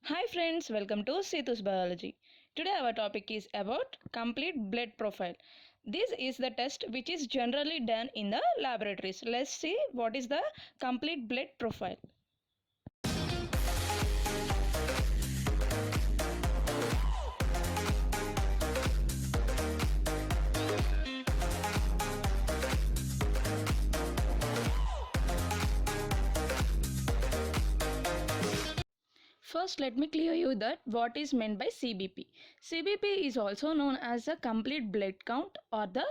Hi friends, welcome to Setu's Biology. Today our topic is about complete blood profile. This is the test which is generally done in the laboratories. Let's see what is the complete blood profile. First, let me clear you that what is meant by CBP. CBP is also known as the complete blood count or the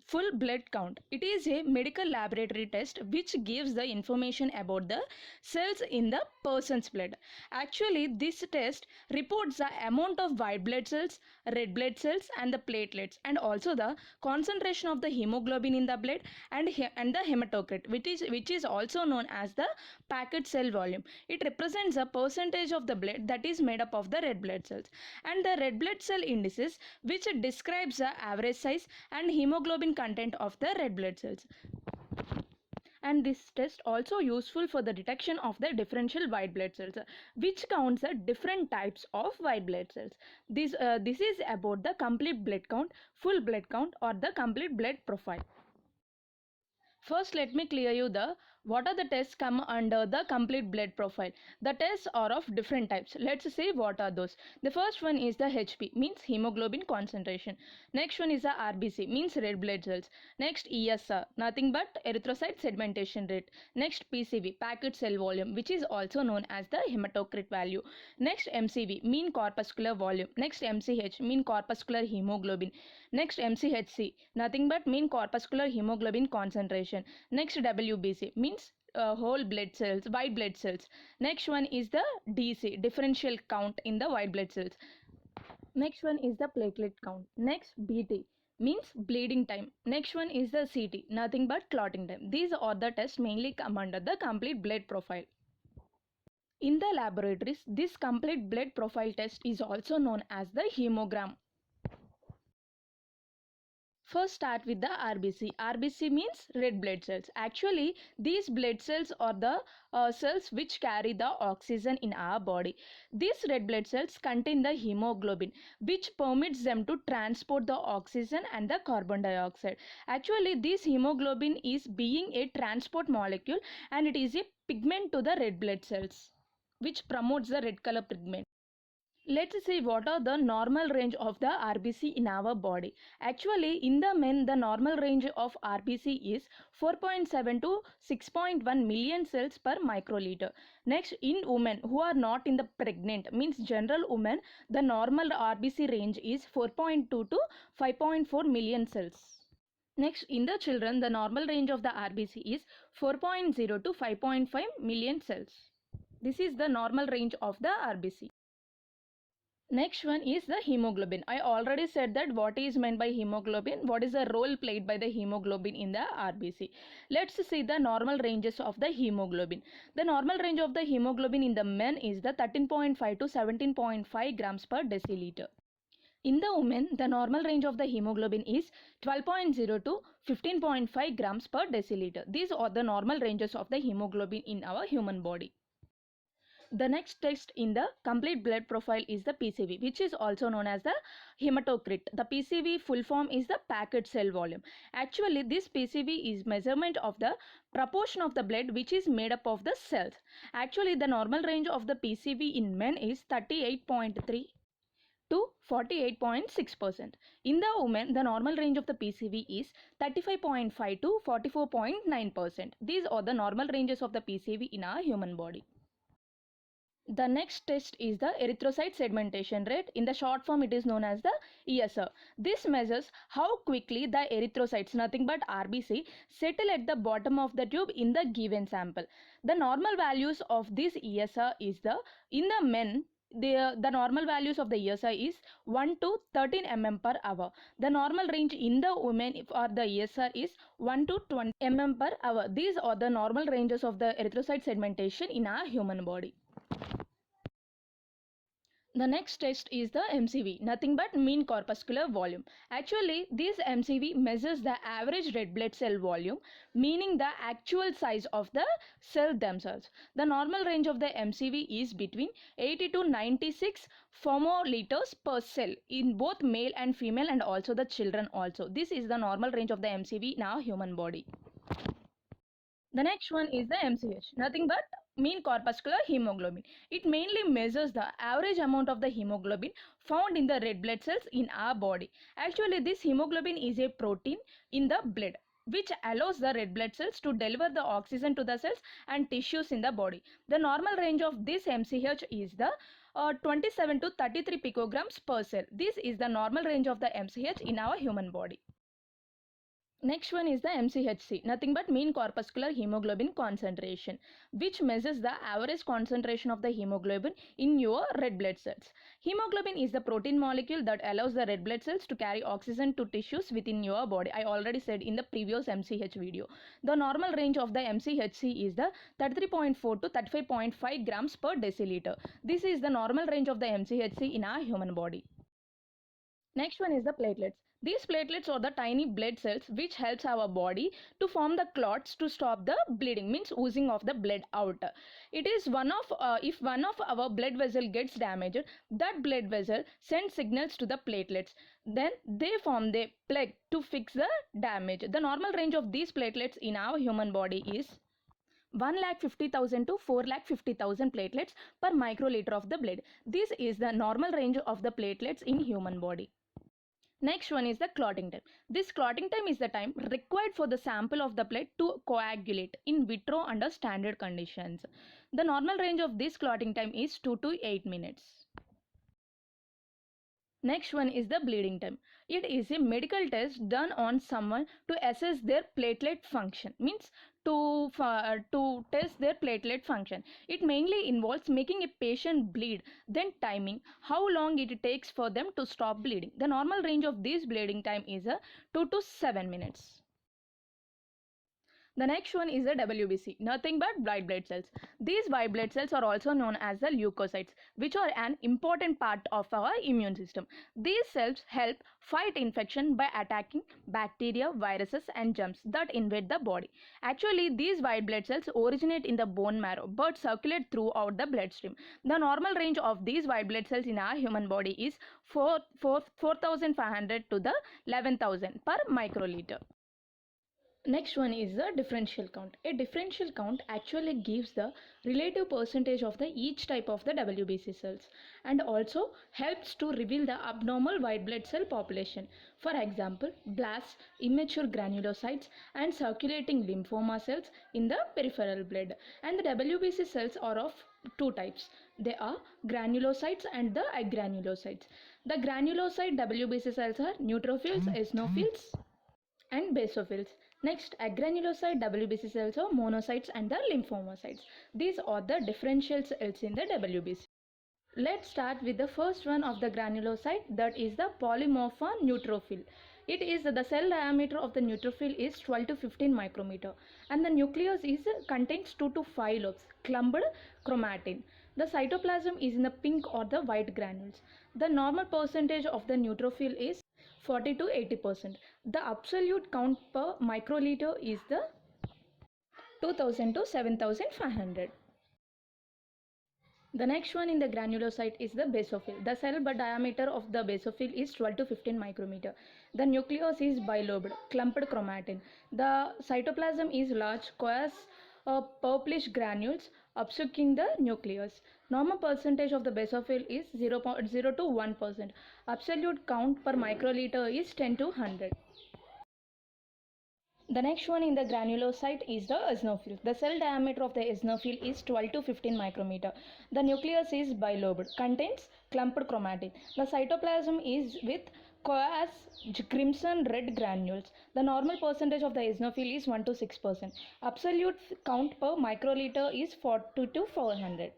full blood count. It is a medical laboratory test which gives the information about the cells in the person's blood. Actually, this test reports the amount of white blood cells, red blood cells and the platelets, and also the concentration of the hemoglobin in the blood and the hematocrit, which is also known as the packed cell volume. It represents a percentage of the blood that is made up of the red blood cells, and the red blood cell indices, which describes the average size and hemoglobin content of the red blood cells. And this test also useful for the detection of the differential white blood cells, which counts the different types of white blood cells. This is about the complete blood count, full blood count, or the complete blood profile. First, let me clear you the what are the tests come under the complete blood profile. The tests are of different types. Let's see what are those. The first one is the HP, means hemoglobin concentration. Next one is the RBC, means red blood cells. Next ESR, nothing but erythrocyte sedimentation rate. Next PCV, packed cell volume, which is also known as the hematocrit value. Next MCV, mean corpuscular volume. Next MCH, mean corpuscular hemoglobin. Next MCHC, nothing but mean corpuscular hemoglobin concentration. Next WBC, means whole blood cells, white blood cells. Next one is the DC, differential count in the white blood cells. Next one is the platelet count. Next BT, means bleeding time. Next one is the CT, nothing but clotting time. These are the tests mainly come under the complete blood profile. In the laboratories, this complete blood profile test is also known as the hemogram. First, start with the RBC. RBC means red blood cells. Actually, these blood cells are the cells which carry the oxygen in our body. These red blood cells contain the hemoglobin, which permits them to transport the oxygen and the carbon dioxide. Actually, this hemoglobin is being a transport molecule, and it is a pigment to the red blood cells, which promotes the red color pigment. Let's see what are the normal range of the RBC in our body. Actually, in the men, the normal range of RBC is 4.7 to 6.1 million cells per microliter. Next, in women who are not in the pregnant, means general women, the normal RBC range is 4.2 to 5.4 million cells. Next, in the children, the normal range of the RBC is 4.0 to 5.5 million cells. This is the normal range of the RBC. Next one is the hemoglobin. I already said that what is meant by hemoglobin, what is the role played by the hemoglobin in the RBC. Let's see the normal ranges of the hemoglobin. The normal range of the hemoglobin in the men is the 13.5 to 17.5 grams per deciliter. In the women, the normal range of the hemoglobin is 12.0 to 15.5 grams per deciliter. These are the normal ranges of the hemoglobin in our human body. The next test in the complete blood profile is the PCV, which is also known as the hematocrit. The PCV full form is the packed cell volume. Actually, this PCV is measurement of the proportion of the blood which is made up of the cells. Actually, the normal range of the PCV in men is 38.3 to 48.6%. In the women, the normal range of the PCV is 35.5 to 44.9%. These are the normal ranges of the PCV in our human body. The next test is the erythrocyte sedimentation rate. In the short form, it is known as the ESR. This measures how quickly the erythrocytes, nothing but RBC, settle at the bottom of the tube in the given sample. The normal values of this ESR is in the men, the normal values of the ESR is 1 to 13 mm per hour. The normal range in the women for the ESR is 1 to 20 mm per hour. These are the normal ranges of the erythrocyte sedimentation in our human body. The next test is the MCV, nothing but mean corpuscular volume. Actually, this MCV measures the average red blood cell volume, meaning the actual size of the cell themselves. The normal range of the MCV is between 80 to 96 femoliters per cell in both male and female and also the children also. This is the normal range of the MCV in our human body. The next one is the MCH, nothing but mean corpuscular hemoglobin. It mainly measures the average amount of the hemoglobin found in the red blood cells in our body. Actually, this hemoglobin is a protein in the blood which allows the red blood cells to deliver the oxygen to the cells and tissues in the body. The normal range of this MCH is the 27 to 33 picograms per cell. This is the normal range of the MCH in our human body. Next one is the MCHC, nothing but mean corpuscular hemoglobin concentration, which measures the average concentration of the hemoglobin in your red blood cells. Hemoglobin is the protein molecule that allows the red blood cells to carry oxygen to tissues within your body. I already said in the previous MCH video. The normal range of the MCHC is the 33.4 to 35.5 grams per deciliter. This is the normal range of the MCHC in our human body. Next one is the platelets. These platelets are the tiny blood cells which helps our body to form the clots to stop the bleeding, means oozing of the blood out. It is if one of our blood vessel gets damaged, that blood vessel sends signals to the platelets. Then they form the plug to fix the damage. The normal range of these platelets in our human body is 1,50,000 to 4,50,000 platelets per microliter of the blood. This is the normal range of the platelets in human body. Next one is the clotting time. This clotting time is the time required for the sample of the blood to coagulate in vitro under standard conditions. The normal range of this clotting time is 2 to 8 minutes. Next one is the bleeding time. It is a medical test done on someone to assess their platelet function, means to test their platelet function. It mainly involves making a patient bleed, then timing how long it takes for them to stop bleeding. The normal range of this bleeding time is 2 to 7 minutes. The next one is the WBC, nothing but white blood cells. These white blood cells are also known as the leukocytes, which are an important part of our immune system. These cells help fight infection by attacking bacteria, viruses and germs that invade the body. Actually, these white blood cells originate in the bone marrow but circulate throughout the bloodstream. The normal range of these white blood cells in our human body is 4,500 to the 11,000 per microliter. Next one is the differential count. A differential count actually gives the relative percentage of the each type of the WBC cells and also helps to reveal the abnormal white blood cell population. For example, blasts, immature granulocytes and circulating lymphoma cells in the peripheral blood. And the WBC cells are of two types. They are granulocytes and the agranulocytes. The granulocyte WBC cells are neutrophils, eosinophils and basophils. Next, agranulocyte WBC cells are monocytes and the lymphomocytes. These are the differential cells in the WBC. Let's start with the first one of the granulocyte, that is the polymorpha neutrophil. It is the cell diameter of the neutrophil is 12 to 15 micrometer and the nucleus contains 2 to 5 lobes, clumped chromatin. The cytoplasm is in the pink or the white granules. The normal percentage of the neutrophil is 40 to 80%. The absolute count per microliter is the 2000 to 7500. The next one in the granulocyte is the basophil. The cell diameter of the basophil is 12 to 15 micrometer. The nucleus is bilobed, clumped chromatin. The cytoplasm is large, coarse, purplish granules obstructing the nucleus. Normal percentage of the basophil is 0.0 to 1%. Absolute count per microliter is 10 to 100. The next one in the granulocyte is the eosinophil. The cell diameter of the eosinophil is 12 to 15 micrometer. The nucleus is bilobed, contains clumped chromatin. The cytoplasm is with coarse crimson red granules. The normal percentage of the eosinophil is 1 to 6%. Absolute count per microliter is 40 to 400.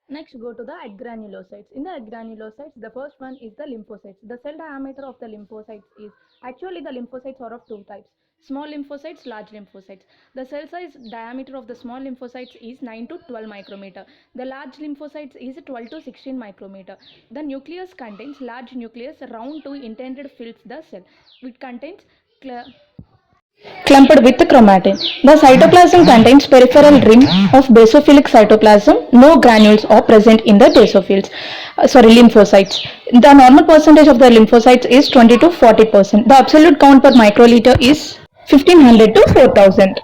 Next, go to the agranulocytes. In the agranulocytes, the first one is the lymphocytes. The cell diameter of the lymphocytes is, actually the lymphocytes are of two types. Small lymphocytes, large lymphocytes. The cell size diameter of the small lymphocytes is 9 to 12 micrometer. The large lymphocytes is 12 to 16 micrometer. The nucleus contains large nucleus round to intended fills the cell. It contains clumped with chromatin. The cytoplasm contains peripheral ring of basophilic cytoplasm. No granules are present in the basophils. Lymphocytes. The normal percentage of the lymphocytes is 20 to 40%. The absolute count per microliter is 1500 to 4000.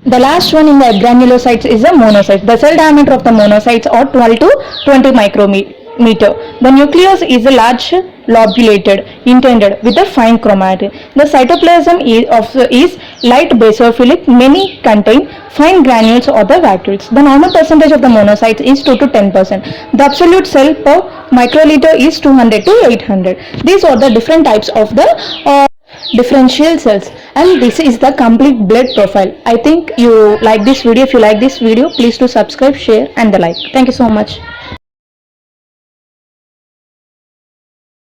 The last one in the granulocytes is the monocytes. The cell diameter of the monocytes are 12 to 20 micrometer. The nucleus is a large lobulated, intended with a fine chromatin. The cytoplasm is light basophilic. Many contain fine granules or the vacuoles. The normal percentage of the monocytes is 2 to 10%. The absolute cell per microliter is 200 to 800. These are the different types of the differential cells, and this is the complete blood profile. I think you like this video. If you like this video, please do subscribe, share and the like. Thank you so much.